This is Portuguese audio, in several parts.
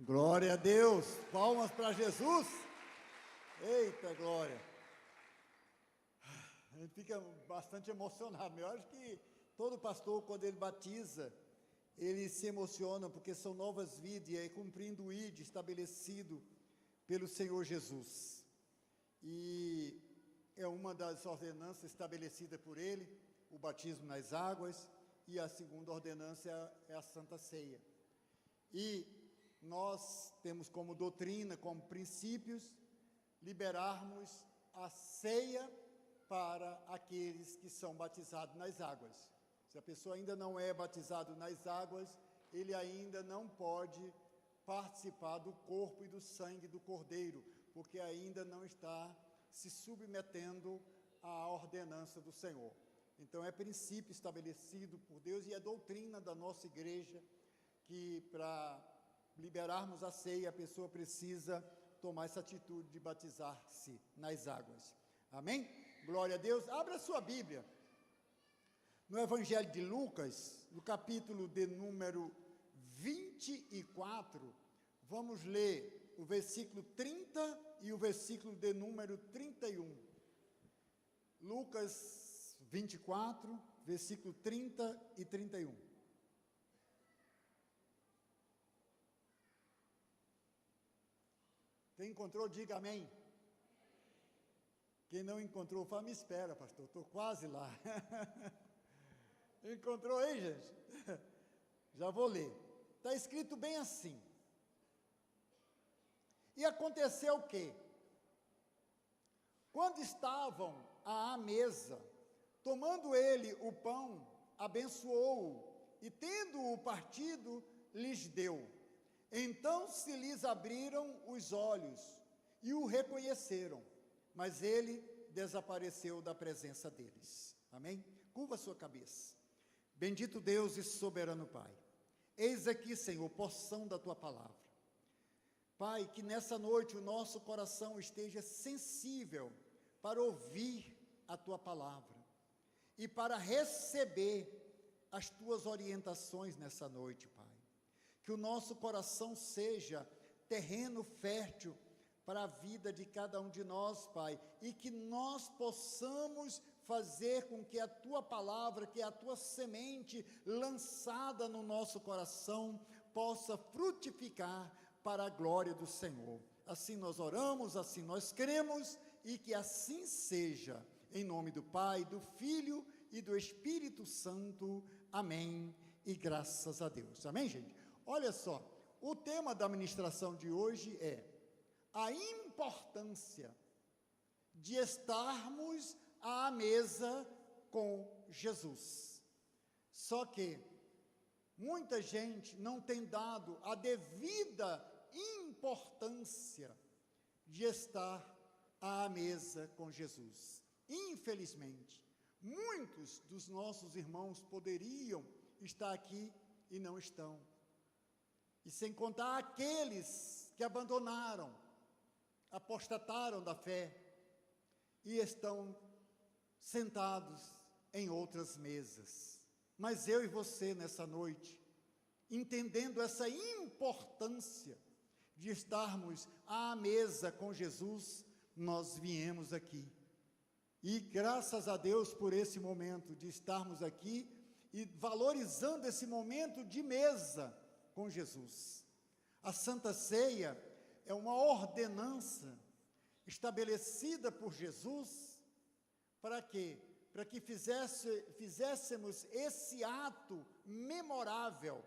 Glória a Deus, palmas para Jesus. Eita glória. A gente fica bastante emocionado. Eu acho que todo pastor, quando ele batiza, ele se emociona, porque são novas vidas, e é cumprindo o ID estabelecido pelo Senhor Jesus. E é uma das ordenanças estabelecidas por ele, o batismo nas águas, e a segunda ordenança é a Santa Ceia. E nós temos como doutrina, como princípios, liberarmos a ceia para aqueles que são batizados nas águas. Se a pessoa ainda não é batizado nas águas, ele ainda não pode participar do corpo e do sangue do Cordeiro, porque ainda não está se submetendo à ordenança do Senhor. Então é princípio estabelecido por Deus e é doutrina da nossa igreja que para liberarmos a ceia, a pessoa precisa tomar essa atitude de batizar-se nas águas. Amém? Glória a Deus. Abra a sua Bíblia. No Evangelho de Lucas, no capítulo de número 24, vamos ler o versículo 30 e o versículo de número 31. Lucas 24, versículo 30 e 31. Quem encontrou, diga amém. Quem não encontrou, fala, me espera, pastor, estou quase lá. Encontrou aí, gente? Já vou ler. Está escrito bem assim. E aconteceu o quê? Quando estavam à mesa, tomando ele o pão, abençoou-o, e tendo-o partido, lhes deu. Então se lhes abriram os olhos, e o reconheceram, mas ele desapareceu da presença deles. Amém? Curva a sua cabeça. Bendito Deus e soberano Pai, eis aqui, Senhor, porção da Tua palavra. Pai, que nessa noite o nosso coração esteja sensível para ouvir a Tua palavra e para receber as Tuas orientações nessa noite, Pai. Que o nosso coração seja terreno fértil para a vida de cada um de nós, Pai, e que nós possamos fazer com que a Tua palavra, que é a Tua semente lançada no nosso coração, possa frutificar para a glória do Senhor. Assim nós oramos, assim nós cremos, e que assim seja, em nome do Pai, do Filho e do Espírito Santo. Amém, e graças a Deus. Amém, gente? Olha só, o tema da ministração de hoje é a importância de estarmos à mesa com Jesus. Só que muita gente não tem dado a devida importância de estar à mesa com Jesus. Infelizmente, muitos dos nossos irmãos poderiam estar aqui e não estão. E sem contar aqueles que abandonaram, apostataram da fé e estão sentados em outras mesas. Mas eu e você nessa noite, entendendo essa importância de estarmos à mesa com Jesus, nós viemos aqui. E graças a Deus por esse momento de estarmos aqui e valorizando esse momento de mesa com Jesus. A Santa Ceia é uma ordenança estabelecida por Jesus para quê? Para que fizéssemos esse ato memorável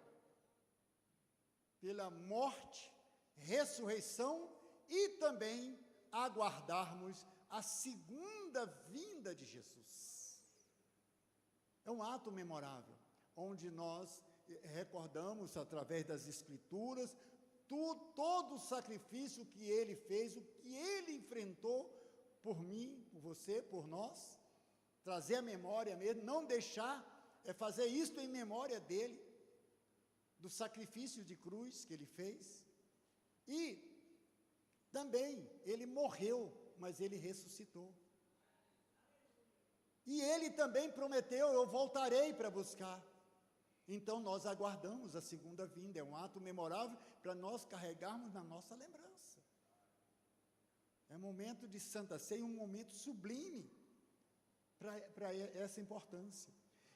pela morte, ressurreição e também aguardarmos a segunda vinda de Jesus. É um ato memorável, onde nós recordamos através das Escrituras todo o sacrifício que Ele fez, o que Ele enfrentou por mim, por você, por nós, trazer a memória mesmo, não deixar, fazer isto em memória dEle, do sacrifício de cruz que Ele fez, e também Ele morreu, mas Ele ressuscitou, e Ele também prometeu, eu voltarei para buscar, Então nós aguardamos a segunda vinda, é um ato memorável para nós carregarmos na nossa lembrança. É um momento de Santa Ceia, um momento sublime para essa importância.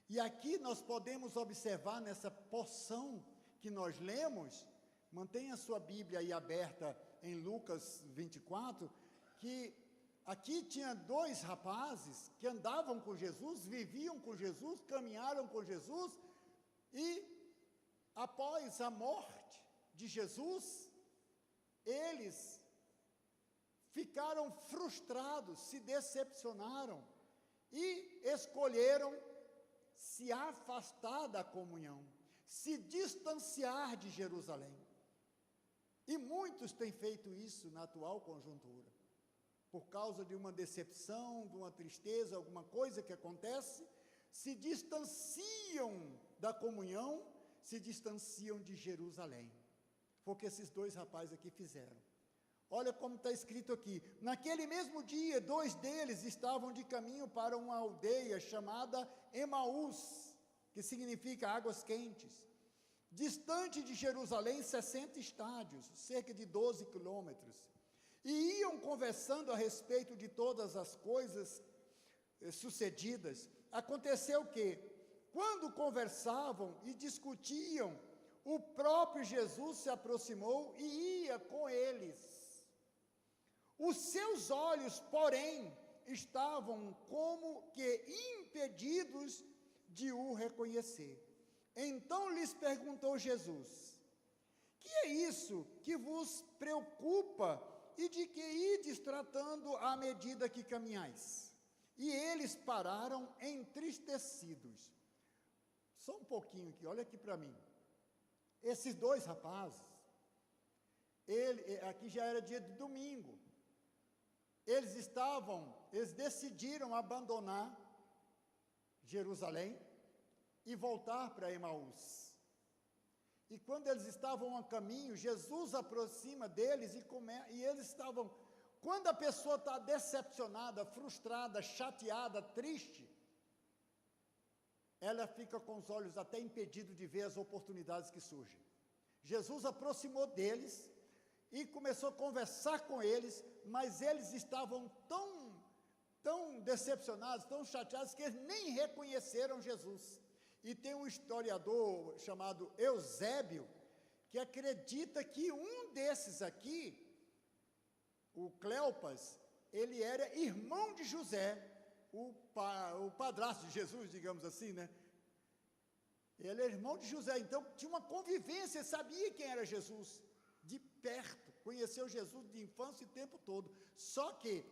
E aqui nós podemos observar nessa porção que nós lemos, mantenha a sua Bíblia aí aberta em Lucas 24, que aqui tinha 2 rapazes que andavam com Jesus, viviam com Jesus, caminharam com Jesus, e após a morte de Jesus, eles ficaram frustrados, se decepcionaram e escolheram se afastar da comunhão, se distanciar de Jerusalém. E muitos têm feito isso na atual conjuntura, por causa de uma decepção, de uma tristeza, alguma coisa que acontece, se distanciam da comunhão, se distanciam de Jerusalém. Foi o que esses 2 rapazes aqui fizeram. Olha como está escrito aqui: naquele mesmo dia, 2 deles estavam de caminho para uma aldeia chamada Emaús, que significa águas quentes, distante de Jerusalém 60 estádios, cerca de 12 quilômetros, e iam conversando a respeito de todas as coisas sucedidas. Aconteceu que, quando conversavam e discutiam, o próprio Jesus se aproximou e ia com eles. Os seus olhos, porém, estavam como que impedidos de o reconhecer. Então lhes perguntou Jesus: que é isso que vos preocupa e de que ides tratando à medida que caminhais? E eles pararam entristecidos. Só um pouquinho aqui, olha aqui para mim. Esses 2 rapazes, aqui já era dia de domingo, eles decidiram abandonar Jerusalém e voltar para Emaús. E quando eles estavam a caminho, Jesus aproxima deles e eles estavam... Quando a pessoa está decepcionada, frustrada, chateada, triste, ela fica com os olhos até impedidos de ver as oportunidades que surgem. Jesus aproximou deles e começou a conversar com eles, mas eles estavam tão decepcionados, tão chateados, que eles nem reconheceram Jesus. E tem um historiador chamado Eusébio, que acredita que um desses aqui, o Cleopas, ele era irmão de José, o padrasto de Jesus, digamos assim, né? Ele é irmão de José, então tinha uma convivência, sabia quem era Jesus, de perto, conheceu Jesus de infância o tempo todo. Só que,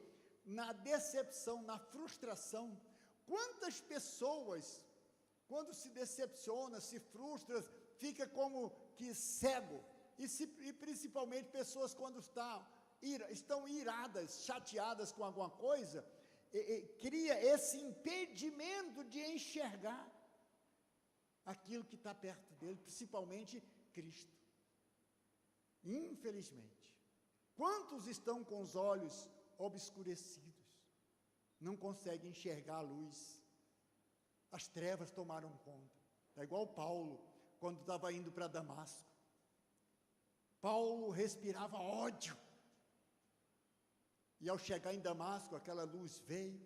na decepção, na frustração, quantas pessoas, quando se decepciona, se frustra, fica como que cego, e principalmente pessoas quando estão iradas, chateadas com alguma coisa, cria esse impedimento de enxergar aquilo que está perto dele, principalmente Cristo. Infelizmente, quantos estão com os olhos obscurecidos, não conseguem enxergar a luz, as trevas tomaram conta. É igual Paulo, quando estava indo para Damasco. Paulo respirava ódio, e ao chegar em Damasco, aquela luz veio,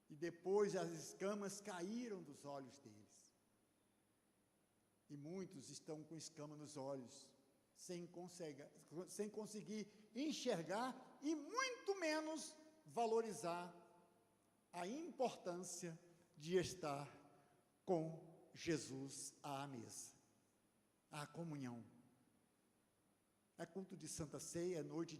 e depois as escamas caíram dos olhos deles. E muitos estão com escama nos olhos, sem conseguir enxergar e muito menos valorizar a importância de estar com Jesus à mesa, à comunhão. É culto de Santa Ceia, é noite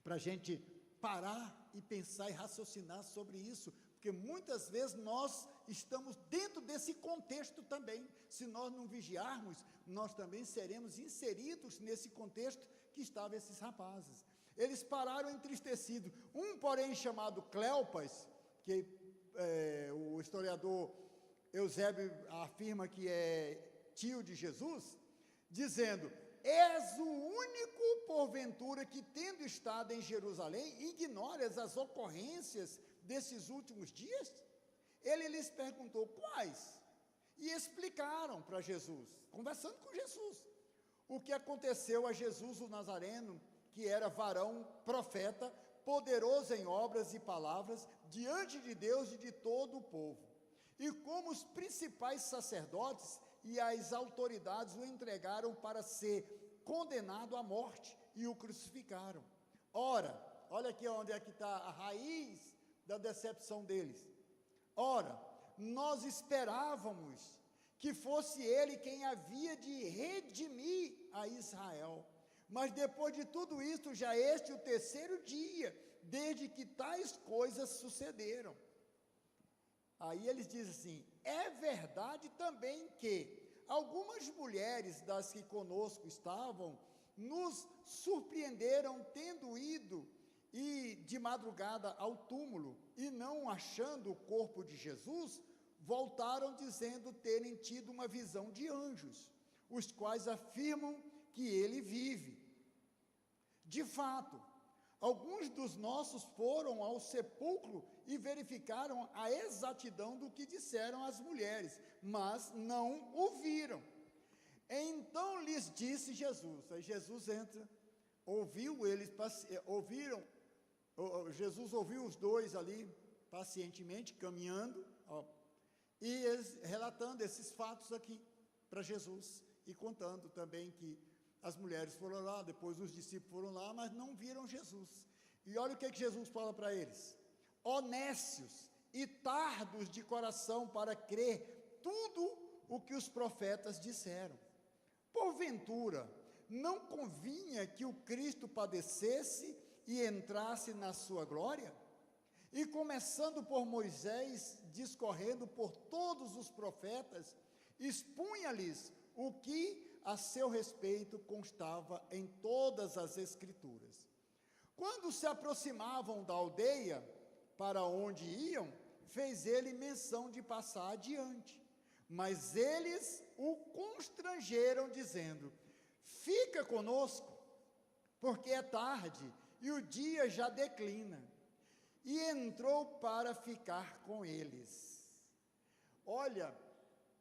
para a gente parar e pensar e raciocinar sobre isso, porque muitas vezes nós estamos dentro desse contexto também. Se nós não vigiarmos, nós também seremos inseridos nesse contexto que estavam esses rapazes. Eles pararam entristecidos. Um, porém, chamado Cleopas, que o historiador Eusébio afirma que é tio de Jesus, dizendo: és o único, porventura, que tendo estado em Jerusalém, ignoras as ocorrências desses últimos dias? Ele lhes perguntou: quais? e explicaram para Jesus, conversando com Jesus, o que aconteceu a Jesus o Nazareno, que era varão, profeta, poderoso em obras e palavras, diante de Deus e de todo o povo. E como os principais sacerdotes e as autoridades o entregaram para ser condenado à morte e o crucificaram. Ora, olha aqui onde é que está a raiz da decepção deles. Ora, nós esperávamos que fosse ele quem havia de redimir a Israel. Mas depois de tudo isso, já este é o terceiro dia, desde que tais coisas sucederam. Aí eles dizem assim, é verdade também que algumas mulheres das que conosco estavam, nos surpreenderam tendo ido e de madrugada ao túmulo, e não achando o corpo de Jesus, voltaram dizendo terem tido uma visão de anjos, os quais afirmam que ele vive. De fato, alguns dos nossos foram ao sepulcro e verificaram a exatidão do que disseram as mulheres, mas não ouviram. Então lhes disse Jesus, aí Jesus entra, Jesus ouviu os dois ali, pacientemente, caminhando, e eles, relatando esses fatos aqui para Jesus, e contando também que as mulheres foram lá, depois os discípulos foram lá, mas não viram Jesus. E olha o que Jesus fala para eles: ó nécios e tardos de coração para crer tudo o que os profetas disseram. Porventura, não convinha que o Cristo padecesse e entrasse na sua glória? E começando por Moisés, discorrendo por todos os profetas, expunha-lhes o que a seu respeito constava em todas as Escrituras. Quando se aproximavam da aldeia para onde iam, fez ele menção de passar adiante. Mas eles o constrangeram, dizendo: fica conosco, porque é tarde e o dia já declina. E entrou para ficar com eles. Olha,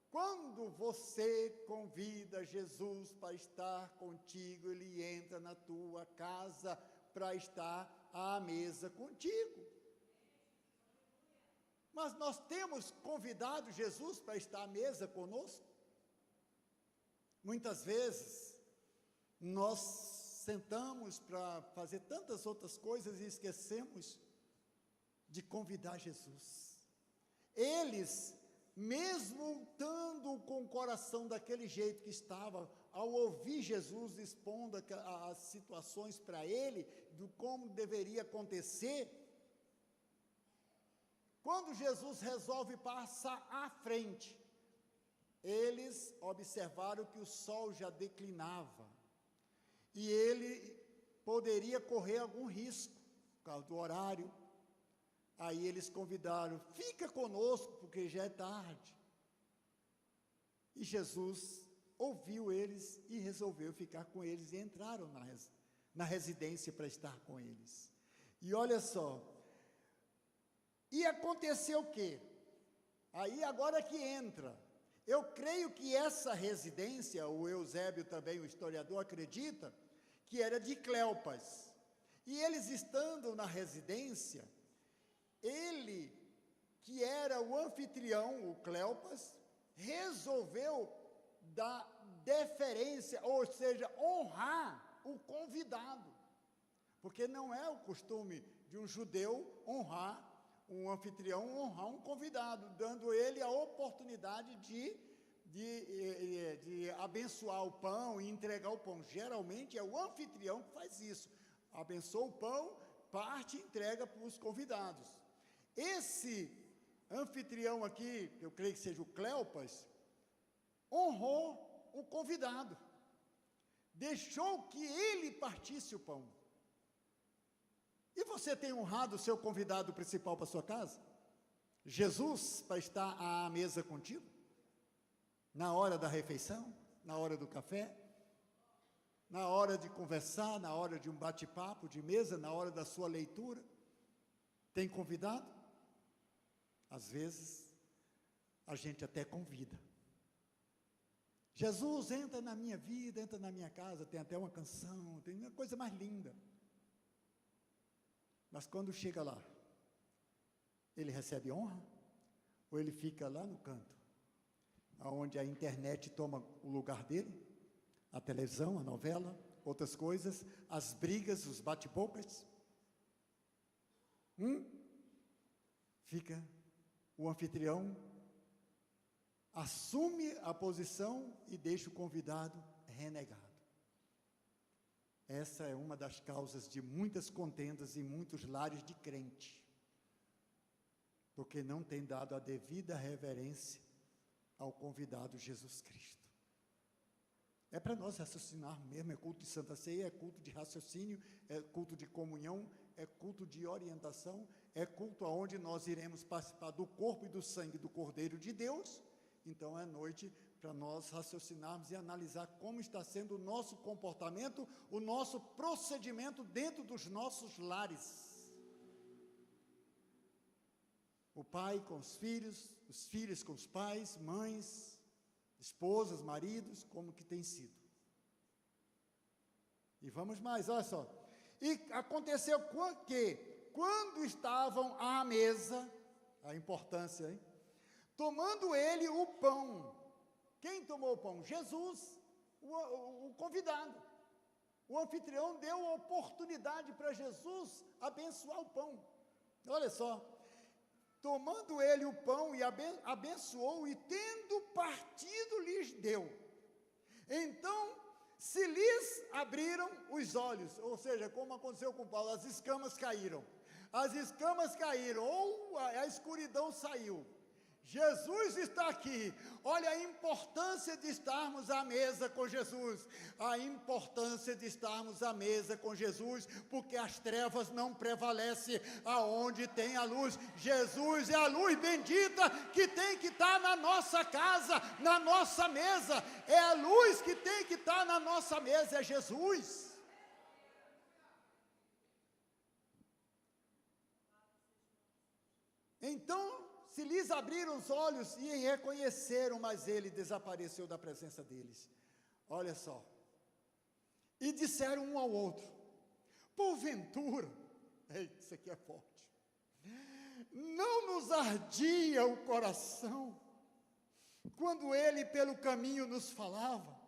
quando você convida Jesus para estar contigo, ele entra na tua casa para estar à mesa contigo. Mas nós temos convidado Jesus para estar à mesa conosco? Muitas vezes, nós sentamos para fazer tantas outras coisas e esquecemos de convidar Jesus. Eles, mesmo estando com o coração daquele jeito que estava, ao ouvir Jesus expondo as situações para ele, do como deveria acontecer, quando Jesus resolve passar à frente, eles observaram que o sol já declinava, e ele poderia correr algum risco, por causa do horário. Aí eles convidaram: fica conosco, porque já é tarde. E Jesus ouviu eles e resolveu ficar com eles, e entraram na residência para estar com eles. E olha só, e aconteceu o quê? Aí agora que entra, eu creio que essa residência, o Eusébio também, o historiador, acredita, que era de Cleopas. E eles estando na residência, ele, que era o anfitrião, o Cleopas, resolveu dar deferência, ou seja, honrar o convidado, porque não é o costume de um judeu honrar um anfitrião, honrar um convidado, dando ele a oportunidade de abençoar o pão e entregar o pão. Geralmente é o anfitrião que faz isso, abençoa o pão, parte e entrega para os convidados. Esse anfitrião aqui, eu creio que seja o Cleopas, honrou o convidado, deixou que ele partisse o pão. E você tem honrado o seu convidado principal para a sua casa? Jesus, para estar à mesa contigo? Na hora da refeição? Na hora do café? Na hora de conversar? Na hora de um bate-papo de mesa? Na hora da sua leitura? Tem convidado? Às vezes, a gente até convida, Jesus entra na minha vida, entra na minha casa, tem até uma canção, tem uma coisa mais linda. Mas quando chega lá, ele recebe honra? Ou ele fica lá no canto, onde a internet toma o lugar dele, a televisão, a novela, outras coisas, as brigas, os bate-bocas? Fica o anfitrião, assume a posição e deixa o convidado renegado. Essa é uma das causas de muitas contendas em muitos lares de crente, porque não tem dado a devida reverência ao convidado Jesus Cristo. É para nós raciocinar mesmo, é culto de Santa Ceia, é culto de raciocínio, é culto de comunhão, é culto de orientação, é culto aonde nós iremos participar do corpo e do sangue do Cordeiro de Deus. Então é noite para nós raciocinarmos e analisar como está sendo o nosso comportamento, o nosso procedimento dentro dos nossos lares. O pai com os filhos com os pais, mães, esposas, maridos, como que tem sido. E vamos mais, olha só. E aconteceu que, quando estavam à mesa, a importância, hein? Tomando ele o pão. Quem tomou o pão? Jesus, o convidado. O anfitrião deu a oportunidade para Jesus abençoar o pão. Olha só. Tomando ele o pão e abençoou, e tendo partido lhes deu. Então se lhes abriram os olhos, ou seja, como aconteceu com Paulo, as escamas caíram, ou a escuridão saiu. Jesus está aqui. Olha a importância de estarmos à mesa com Jesus, a importância de estarmos à mesa com Jesus, porque as trevas não prevalecem aonde tem a luz. Jesus é a luz bendita que tem que estar na nossa casa, na nossa mesa, é a luz que tem que estar na nossa mesa, é Jesus. Então, se lhes abriram os olhos e reconheceram, mas ele desapareceu da presença deles. Olha só. E disseram um ao outro: porventura, isso aqui é forte, não nos ardia o coração, quando ele pelo caminho nos falava,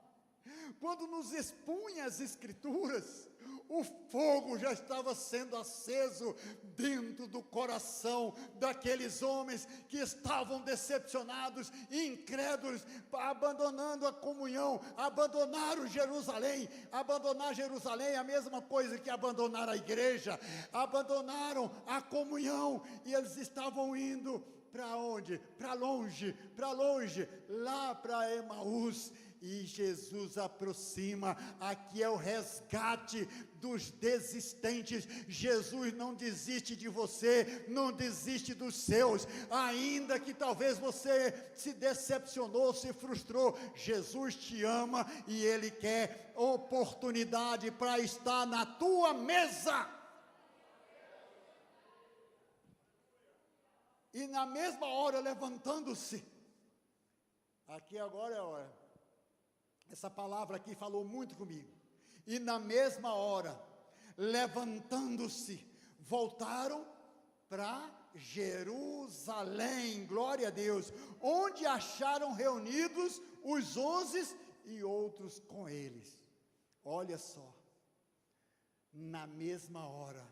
quando nos expunha as Escrituras? O fogo já estava sendo aceso dentro do coração daqueles homens que estavam decepcionados e incrédulos, abandonando a comunhão, abandonaram Jerusalém. Abandonar Jerusalém é a mesma coisa que abandonar a igreja, abandonaram a comunhão, e eles estavam indo para onde? Para longe, lá para Emaús. E Jesus aproxima. Aqui é o resgate dos desistentes. Jesus não desiste de você, não desiste dos seus, ainda que talvez você se decepcionou, se frustrou. Jesus te ama e Ele quer oportunidade para estar na tua mesa. E na mesma hora, levantando-se, aqui agora é a hora. Essa palavra aqui falou muito comigo. E na mesma hora, levantando-se, voltaram para Jerusalém, glória a Deus, onde acharam reunidos os 11 e outros com eles. Olha só, na mesma hora,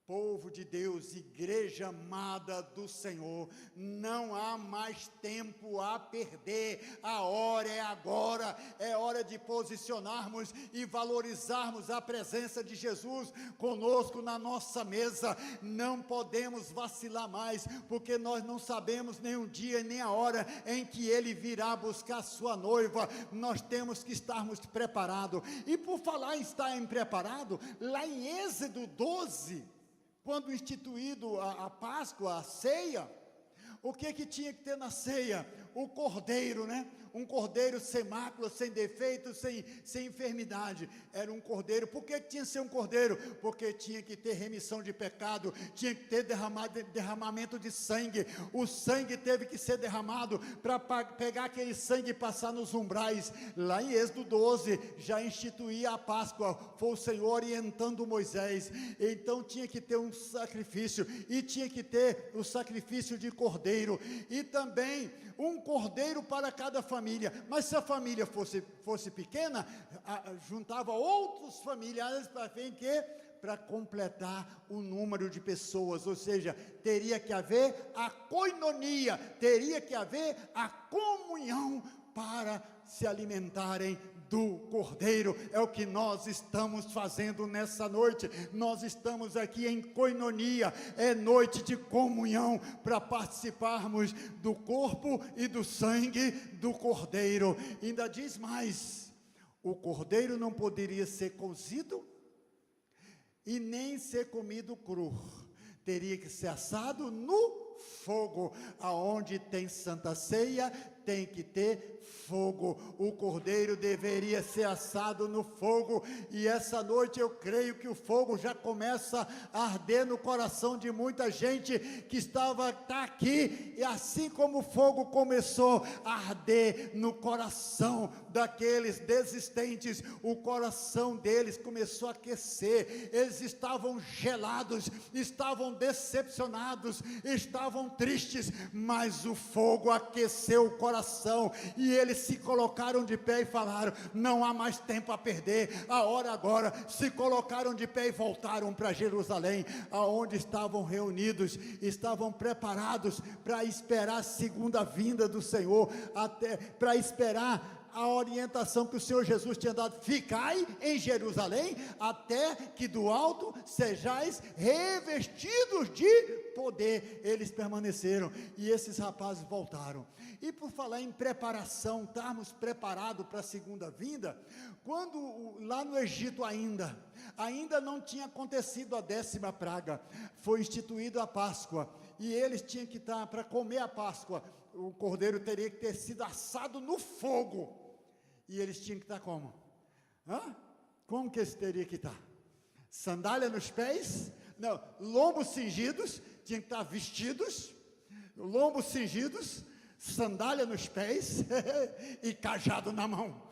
povo de Deus, igreja amada do Senhor, não há mais tempo a perder, a hora é agora, é hora de posicionarmos e valorizarmos a presença de Jesus conosco na nossa mesa. Não podemos vacilar mais, porque nós não sabemos nem o dia nem a hora em que Ele virá buscar sua noiva. Nós temos que estarmos preparados. E por falar em estar preparado, lá em Êxodo 12, quando instituído a Páscoa, a ceia, o que tinha que ter na ceia? O cordeiro, né? um cordeiro sem mácula, sem defeito, sem enfermidade. Era um cordeiro. Por que tinha que ser um cordeiro? Porque tinha que ter remissão de pecado, tinha que ter derramamento de sangue. O sangue teve que ser derramado para pegar aquele sangue e passar nos umbrais. Lá em Êxodo 12, já instituía a Páscoa, foi o Senhor orientando Moisés. Então tinha que ter um sacrifício, e tinha que ter o sacrifício de cordeiro, e também um cordeiro para cada família. Mas se a família fosse pequena, juntava outros familiares para ver que para completar o número de pessoas, ou seja, teria que haver a koinonia, teria que haver a comunhão para se alimentarem do Cordeiro. É o que nós estamos fazendo nessa noite. Nós estamos aqui em koinonia, é noite de comunhão, para participarmos do corpo e do sangue do Cordeiro. Ainda diz mais: o Cordeiro não poderia ser cozido e nem ser comido cru, teria que ser assado no fogo. Aonde tem Santa Ceia, tem que ter fogo. O cordeiro deveria ser assado no fogo, e essa noite eu creio que o fogo já começa a arder no coração de muita gente que está aqui, e assim como o fogo começou a arder no coração daqueles desistentes, o coração deles começou a aquecer. Eles estavam gelados, estavam decepcionados, estavam tristes, mas o fogo aqueceu o coração, e eles se colocaram de pé e falaram: não há mais tempo a perder, a hora agora. Se colocaram de pé e voltaram para Jerusalém, aonde estavam reunidos, estavam preparados para esperar a segunda vinda do Senhor, até para esperar a orientação que o Senhor Jesus tinha dado: ficai em Jerusalém, até que do alto sejais revestidos de poder. Eles permaneceram, e esses rapazes voltaram. E por falar em preparação, estarmos preparados para a segunda vinda, quando lá no Egito ainda não tinha acontecido a 10ª praga, foi instituída a Páscoa, e eles tinham que estar, para comer a Páscoa, o cordeiro teria que ter sido assado no fogo, e eles tinham que estar como? Como que eles teriam que estar? Sandália nos pés? Não, lombos cingidos, tinham que estar vestidos, lombos cingidos, sandália nos pés e cajado na mão.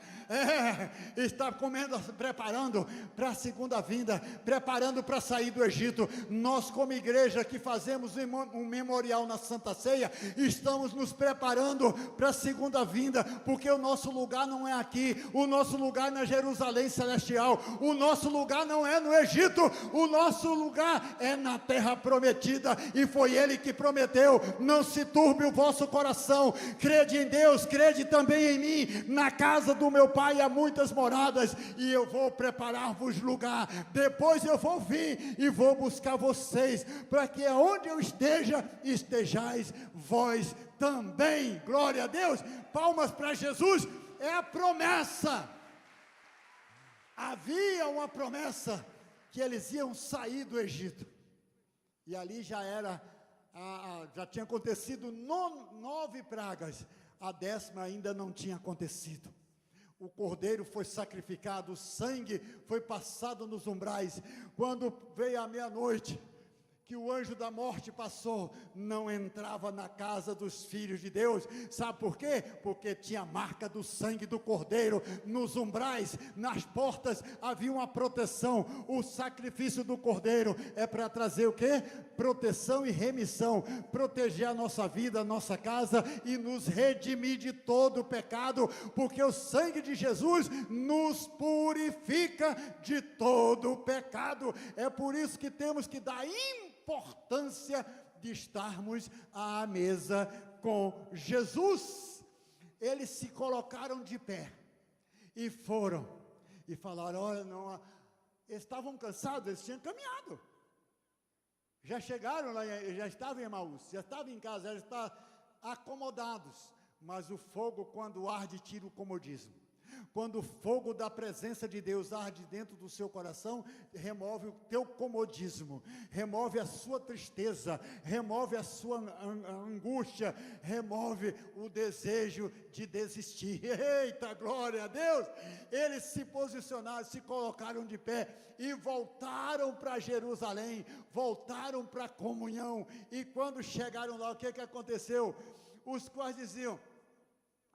Está comendo, preparando para a segunda vinda, preparando para sair do Egito. Nós, como igreja que fazemos um memorial na Santa Ceia, estamos nos preparando para a segunda vinda, porque o nosso lugar não é aqui, o nosso lugar na Jerusalém Celestial, o nosso lugar não é no Egito, o nosso lugar é na terra prometida, e foi Ele que prometeu: não se turbe o vosso coração, crede em Deus, crede também em mim. Na casa do meu Pai há muitas moradas, e eu vou preparar-vos lugar. Depois eu vou vir e vou buscar vocês, para que aonde eu esteja, estejais vós também. Glória a Deus, palmas para Jesus. É a promessa. Havia uma promessa que eles iam sair do Egito, e ali já tinha acontecido 9 pragas, a 10ª ainda não tinha acontecido. O cordeiro foi sacrificado, o sangue foi passado nos umbrais. Quando veio a meia-noite, que o anjo da morte passou, não entrava na casa dos filhos de Deus. Sabe por quê? Porque tinha a marca do sangue do cordeiro nos umbrais, nas portas havia uma proteção. O sacrifício do cordeiro é para trazer o quê? Proteção e remissão, proteger a nossa vida, a nossa casa, e nos redimir de todo o pecado, porque o sangue de Jesus nos purifica de todo o pecado. É por isso que temos que dar importância de estarmos à mesa com Jesus. Eles se colocaram de pé e foram e falaram: olha, não, eles estavam cansados, eles tinham caminhado, já chegaram lá, já estavam em Emaús, já estavam em casa, já estavam acomodados. Mas o fogo, quando arde, tira o comodismo. Quando o fogo da presença de Deus arde dentro do seu coração, remove o teu comodismo, remove a sua tristeza, remove a sua angústia, remove o desejo de desistir. Eita, glória a Deus! Eles se posicionaram, se colocaram de pé e voltaram para Jerusalém, voltaram para a comunhão. E quando chegaram lá, o que aconteceu? Os quais diziam...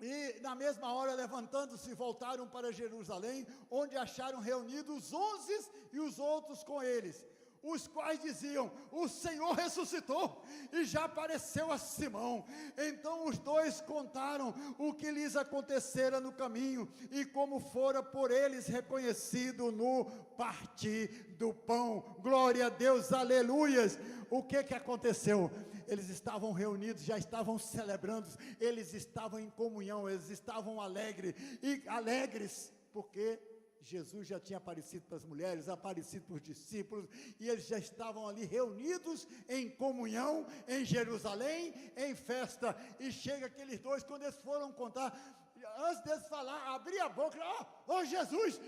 E na mesma hora, levantando-se, voltaram para Jerusalém, onde acharam reunidos os 11 e os outros com eles, os quais diziam: o Senhor ressuscitou e já apareceu a Simão. Então os dois contaram o que lhes acontecera no caminho e como fora por eles reconhecido no partir do pão. Glória a Deus, aleluias. O que aconteceu? Eles estavam reunidos, já estavam celebrando, eles estavam em comunhão, eles estavam alegres, porque Jesus já tinha aparecido para as mulheres, aparecido para os discípulos, e eles já estavam ali reunidos em comunhão, em Jerusalém, em festa. E chega aqueles dois, quando eles foram contar, antes deles falar, abrir a boca, Jesus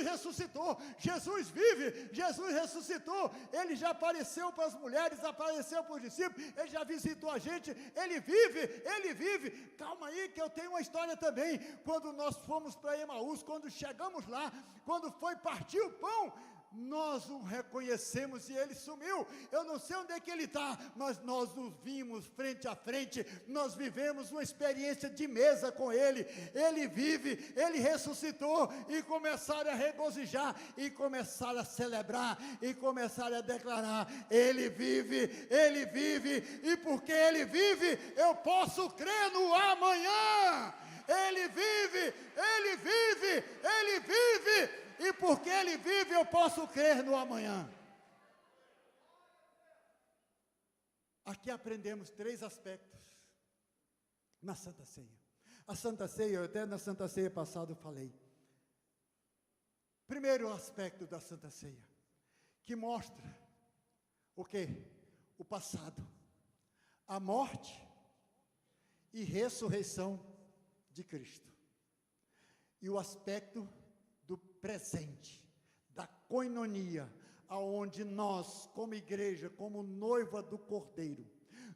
ressuscitou, Jesus vive, Jesus ressuscitou, ele já apareceu para as mulheres, apareceu para os discípulos, ele já visitou a gente, ele vive, calma aí que eu tenho uma história também. Quando nós fomos para Emaús, quando chegamos lá, quando foi partir o pão, nós o reconhecemos e ele sumiu. Eu não sei onde é que ele está, mas nós o vimos frente a frente, nós vivemos uma experiência de mesa com ele. Ele vive, ele ressuscitou, e começaram a regozijar, e começaram a celebrar, e começaram a declarar: ele vive, e porque ele vive, eu posso crer no amanhã. Ele vive, e porque ele vive, eu posso crer no amanhã. Aqui aprendemos 3 aspectos na Santa Ceia. A Santa Ceia, até na Santa Ceia passada eu falei. Primeiro aspecto da Santa Ceia, que mostra o quê? O passado, a morte e ressurreição de Cristo. E o aspecto do presente, da coinonia, aonde nós, como igreja, como noiva do Cordeiro,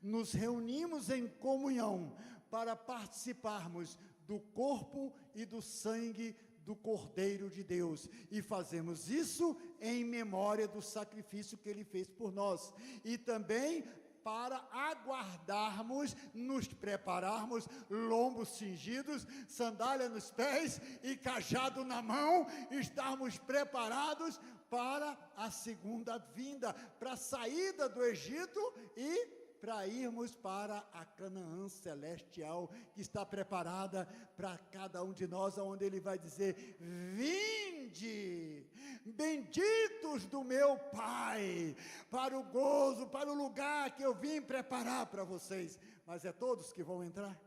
nos reunimos em comunhão para participarmos do corpo e do sangue do Cordeiro de Deus, e fazemos isso em memória do sacrifício que ele fez por nós, e também para aguardarmos, nos prepararmos, lombos cingidos, sandália nos pés e cajado na mão, estarmos preparados para a segunda vinda, para a saída do Egito e para irmos para a Canaã celestial, que está preparada para cada um de nós, onde ele vai dizer: vinde, benditos do meu Pai, para o gozo, para o lugar que eu vim preparar para vocês. Mas é todos que vão entrar?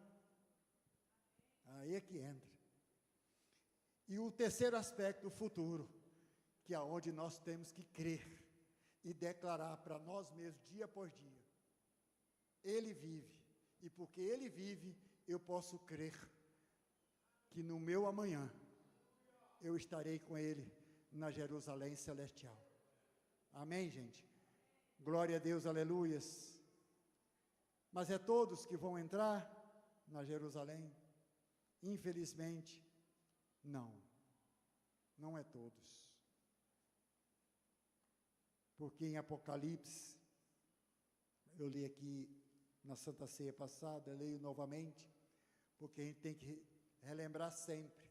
Aí é que entra. E o terceiro aspecto, o futuro, que é onde nós temos que crer e declarar para nós mesmos, dia após dia: ele vive, e porque ele vive, eu posso crer que no meu amanhã eu estarei com ele na Jerusalém celestial. Amém, gente? Glória a Deus, aleluias. Mas é todos que vão entrar na Jerusalém? Infelizmente, não é todos. Porque em Apocalipse, eu li aqui na Santa Ceia passada, leio novamente, porque a gente tem que relembrar sempre,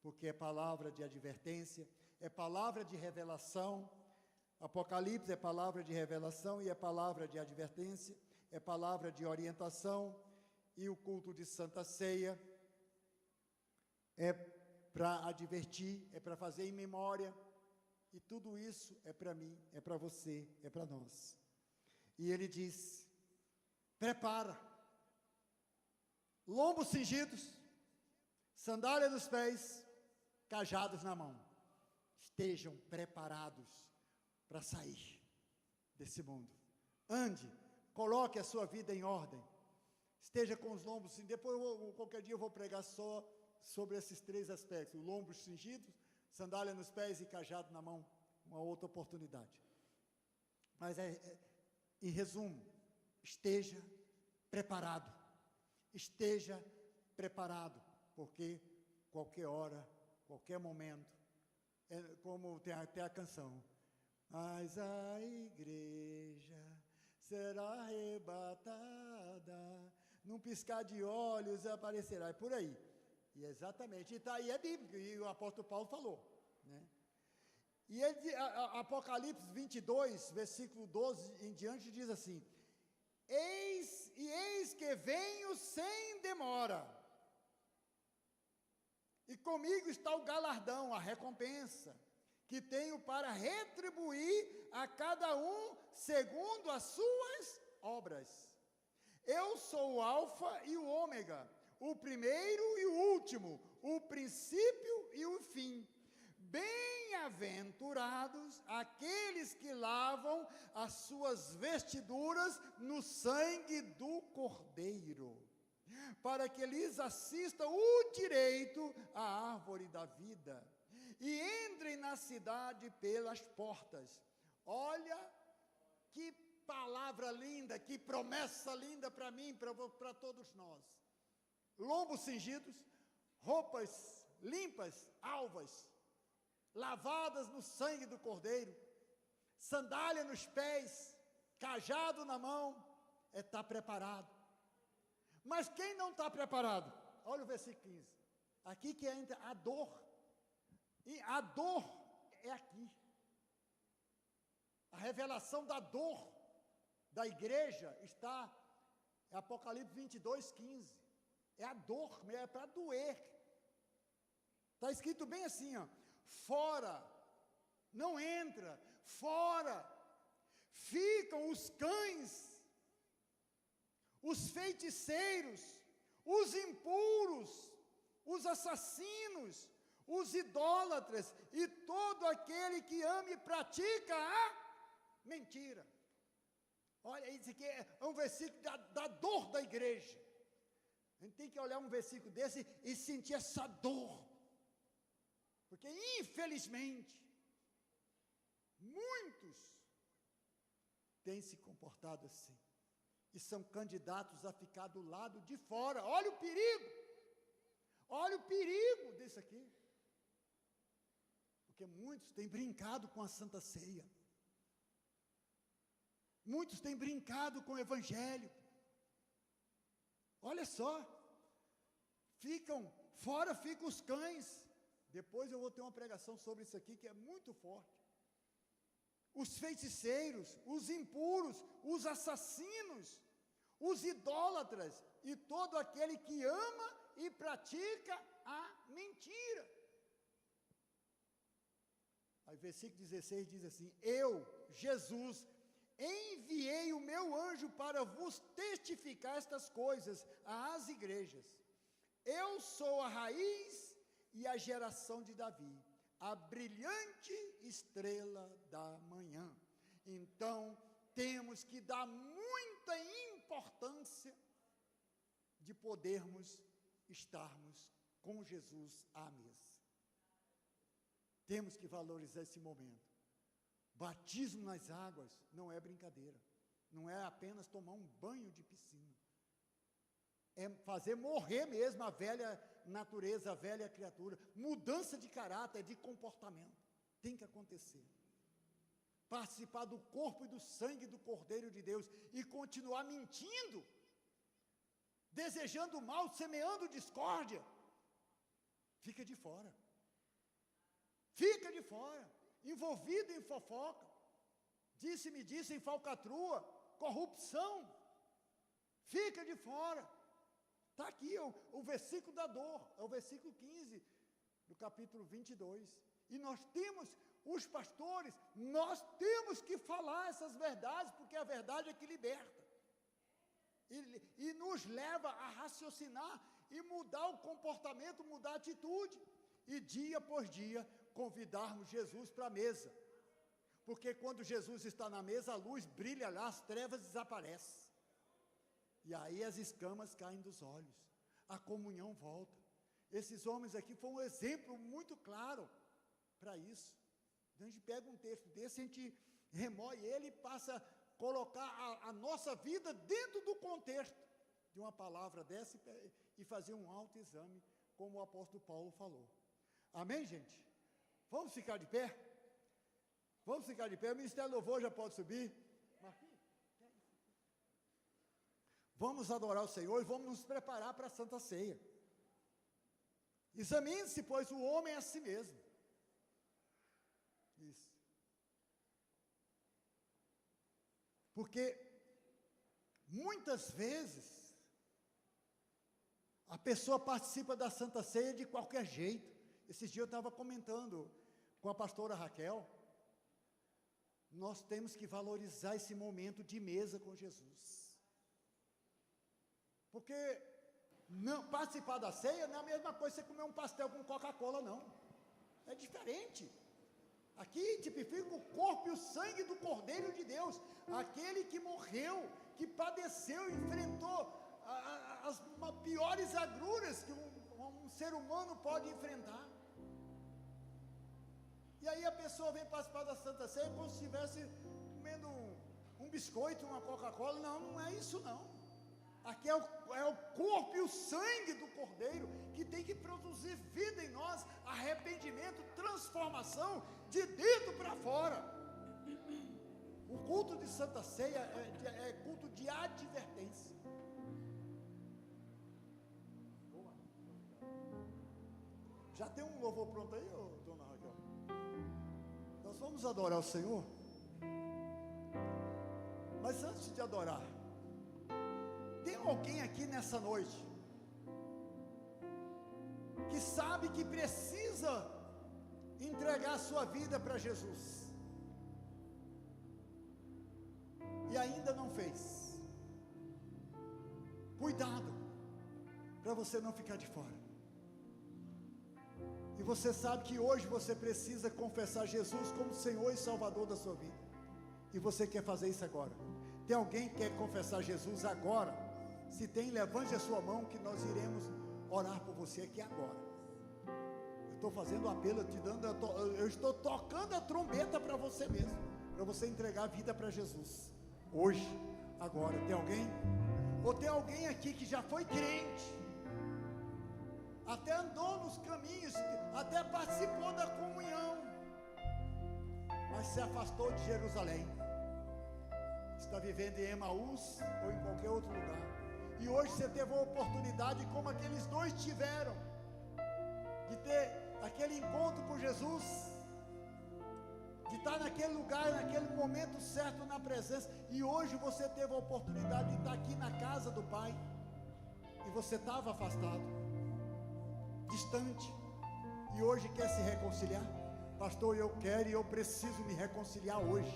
porque é palavra de advertência, é palavra de revelação. Apocalipse é palavra de revelação e é palavra de advertência, é palavra de orientação, e o culto de Santa Ceia é para advertir, é para fazer em memória, e tudo isso é para mim, é para você, é para nós. E ele diz: prepara, lombos cingidos, sandália nos pés, cajados na mão. Estejam preparados para sair desse mundo. Ande, coloque a sua vida em ordem. Esteja com os lombos cingidos. Depois, qualquer dia eu vou pregar só sobre esses três aspectos: o lombo cingido, sandália nos pés e cajado na mão, uma outra oportunidade. Mas em resumo, esteja preparado, porque qualquer hora, qualquer momento, como tem até a canção, mas a igreja será arrebatada, num piscar de olhos aparecerá, e por aí. E exatamente, e está aí, é bíblico, e o apóstolo Paulo falou, né? E ele, Apocalipse 22, versículo 12 em diante, diz assim: eis que venho sem demora, e comigo está o galardão, a recompensa, que tenho para retribuir a cada um segundo as suas obras. Eu sou o Alfa e o Ômega, o primeiro e o último, o princípio e o fim. Bem-aventurados aqueles que lavam as suas vestiduras no sangue do Cordeiro, para que lhes assista o direito à árvore da vida, e entrem na cidade pelas portas. Olha que palavra linda, que promessa linda para mim, para todos nós. Lombos cingidos, roupas limpas, alvas, lavadas no sangue do Cordeiro, sandália nos pés, cajado na mão, está preparado. Mas quem não está preparado? Olha o versículo 15, aqui que entra a dor, e a dor é aqui, a revelação da dor da igreja está em Apocalipse 22, 15, é a dor, é para doer, está escrito bem assim, ó, fora, não entra, fora, ficam os cães, os feiticeiros, os impuros, os assassinos, os idólatras, e todo aquele que ama e pratica a mentira. Olha, isso aqui é um versículo da dor da igreja. A gente tem que olhar um versículo desse e sentir essa dor, porque infelizmente muitos têm se comportado assim, e são candidatos a ficar do lado de fora. Olha o perigo disso aqui, porque muitos têm brincado com a Santa Ceia, muitos têm brincado com o Evangelho. Olha só, ficam os cães. Depois eu vou ter uma pregação sobre isso aqui, que é muito forte. Os feiticeiros, os impuros, os assassinos, os idólatras, e todo aquele que ama e pratica a mentira. Aí versículo 16 diz assim: eu, Jesus, enviei o meu anjo para vos testificar estas coisas às igrejas. Eu sou a raiz e a geração de Davi, a brilhante estrela da manhã. Então, temos que dar muita importância de podermos estarmos com Jesus à mesa. Temos que valorizar esse momento. Batismo nas águas não é brincadeira, não é apenas tomar um banho de piscina, é fazer morrer mesmo a velha natureza, a velha criatura. Mudança de caráter, de comportamento, tem que acontecer. Participar do corpo e do sangue do Cordeiro de Deus, e continuar mentindo, desejando mal, semeando discórdia, fica de fora, envolvido em fofoca, disse-me disse, em falcatrua, corrupção, fica de fora. Está aqui o versículo da dor, é o versículo 15 do capítulo 22, e nós temos, os pastores, nós temos que falar essas verdades, porque a verdade é que liberta, e nos leva a raciocinar, e mudar o comportamento, mudar a atitude, e dia por dia, convidarmos Jesus para a mesa, porque quando Jesus está na mesa, a luz brilha lá, as trevas desaparecem, e aí as escamas caem dos olhos, a comunhão volta, Esses homens aqui foram um exemplo muito claro para isso. Então a gente pega um texto desse, a gente remoe ele e passa a colocar a nossa vida dentro do contexto de uma palavra dessa e fazer um autoexame, como o apóstolo Paulo falou. Amém, gente? Vamos ficar de pé? Vamos ficar de pé. O Ministério do Louvor já pode subir. Marquinhos, vamos adorar o Senhor e vamos nos preparar para a Santa Ceia. Examine-se, pois, o homem a si mesmo. Isso. Porque muitas vezes a pessoa participa da Santa Ceia de qualquer jeito. Esses dias eu estava comentando com a pastora Raquel. Nós temos que valorizar esse momento de mesa com Jesus. Porque não, participar da ceia não é a mesma coisa que você comer um pastel com Coca-Cola, não. É diferente. Aqui tipifica o corpo e o sangue do Cordeiro de Deus, aquele que morreu, que padeceu, enfrentou as piores agruras que um ser humano pode enfrentar. E aí a pessoa vem participar da Santa Ceia como se estivesse comendo um biscoito, uma Coca-Cola. Não, não é isso não. Aqui é o corpo e o sangue do Cordeiro que tem que produzir vida em nós, arrependimento, transformação de dentro para fora. O culto de Santa Ceia é culto de advertência. Já tem um louvor pronto aí, dona Raquel? Nós vamos adorar o Senhor. Mas antes de adorar, tem alguém aqui nessa noite que sabe que precisa entregar a sua vida para Jesus e ainda não fez? Cuidado para você não ficar de fora. E você sabe que hoje você precisa confessar Jesus como Senhor e Salvador da sua vida, e você quer fazer isso agora. Tem alguém que quer confessar Jesus agora? Se tem, levante a sua mão que nós iremos orar por você aqui agora. Eu estou fazendo um apelo, eu estou tocando a trombeta para você mesmo, para você entregar a vida para Jesus, hoje, agora. Tem alguém? Ou tem alguém aqui que já foi crente, até andou nos caminhos, até participou da comunhão, mas se afastou de Jerusalém, está vivendo em Emaús ou em qualquer outro lugar, e hoje você teve a oportunidade, como aqueles dois tiveram, de ter aquele encontro com Jesus, de estar naquele lugar, naquele momento certo na presença, e hoje você teve a oportunidade de estar aqui na casa do Pai, e você estava afastado, distante, e hoje quer se reconciliar. Pastor, eu quero e eu preciso me reconciliar hoje.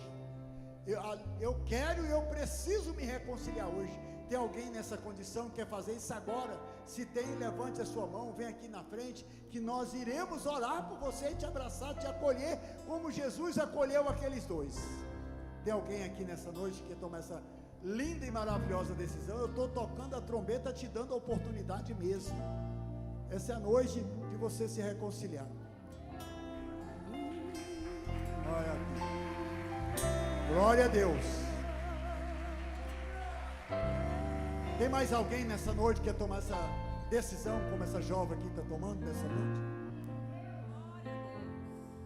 Eu quero e eu preciso me reconciliar hoje. Tem alguém nessa condição que quer fazer isso agora? Se tem, levante a sua mão, vem aqui na frente, que nós iremos orar por você, te abraçar, te acolher, como Jesus acolheu aqueles dois. Tem alguém aqui nessa noite que quer tomar essa linda e maravilhosa decisão? Eu estou tocando a trombeta, te dando a oportunidade mesmo. Essa é a noite de você se reconciliar. Glória a Deus. Tem mais alguém nessa noite que quer tomar essa decisão, como essa jovem aqui está tomando nessa noite?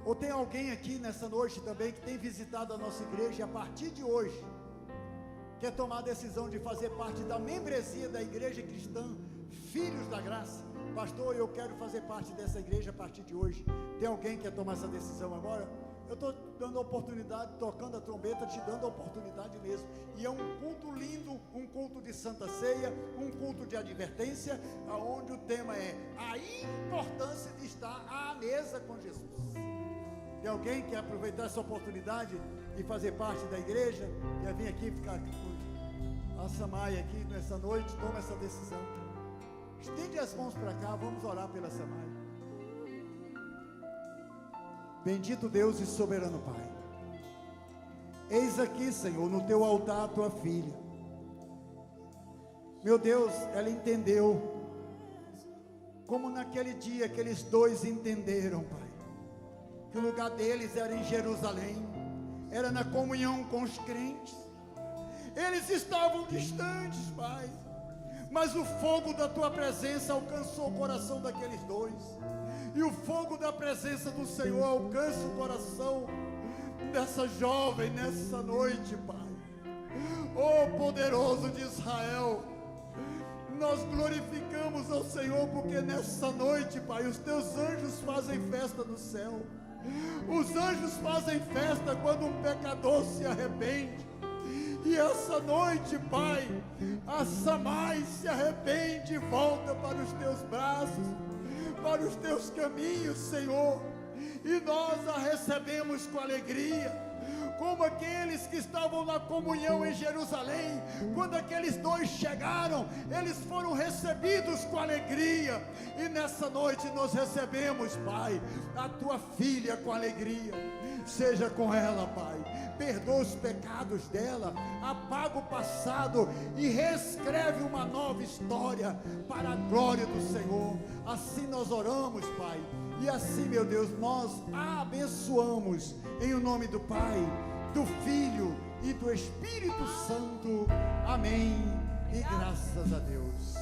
Ou tem alguém aqui nessa noite também que tem visitado a nossa igreja e a partir de hoje quer tomar a decisão de fazer parte da membresia da Igreja Cristã Filhos da Graça? Pastor, eu quero fazer parte dessa igreja a partir de hoje. Tem alguém que quer tomar essa decisão agora? Eu estou dando a oportunidade, tocando a trombeta, te dando a oportunidade mesmo. E é um culto lindo, um culto de Santa Ceia, um culto de advertência, onde o tema é a importância de estar à mesa com Jesus. Tem alguém que quer aproveitar essa oportunidade e fazer parte da igreja? Quer vir aqui ficar com a Samaia aqui nessa noite? Toma essa decisão. Estende as mãos para cá, vamos orar pela Samaia. Bendito Deus e soberano Pai, eis aqui, Senhor, no teu altar a tua filha. Meu Deus, ela entendeu como naquele dia aqueles dois entenderam, Pai, que o lugar deles era em Jerusalém, era na comunhão com os crentes. Eles estavam distantes, Pai, mas o fogo da tua presença alcançou o coração daqueles dois, e o fogo da presença do Senhor alcança o coração dessa jovem nessa noite, Pai. Oh, poderoso de Israel, nós glorificamos ao Senhor, porque nessa noite, Pai, os teus anjos fazem festa no céu. Os anjos fazem festa quando um pecador se arrepende. E essa noite, Pai, a Samai se arrepende e volta para os teus braços, para os teus caminhos, Senhor. E nós a recebemos com alegria, como aqueles que estavam na comunhão em Jerusalém. Quando aqueles dois chegaram, eles foram recebidos com alegria. E nessa noite nós recebemos, Pai, a tua filha com alegria. Seja com ela, Pai, perdoa os pecados dela, apaga o passado e reescreve uma nova história para a glória do Senhor. Assim nós oramos, Pai, e assim, meu Deus, nós a abençoamos em o nome do Pai, do Filho e do Espírito Santo. Amém. E graças a Deus.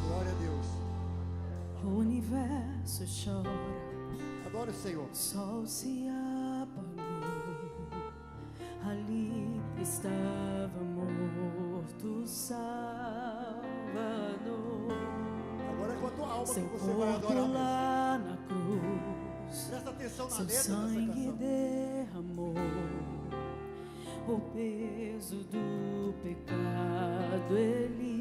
Glória a Deus. O universo chora, Adore o Senhor. o sol se apagou, ali estava morto o Salvador. Agora é com a tua alma que Seu você vai corpo adorar. lá na cruz, Presta atenção na seu letra dessa sangue canção. derramou o peso do pecado. Ele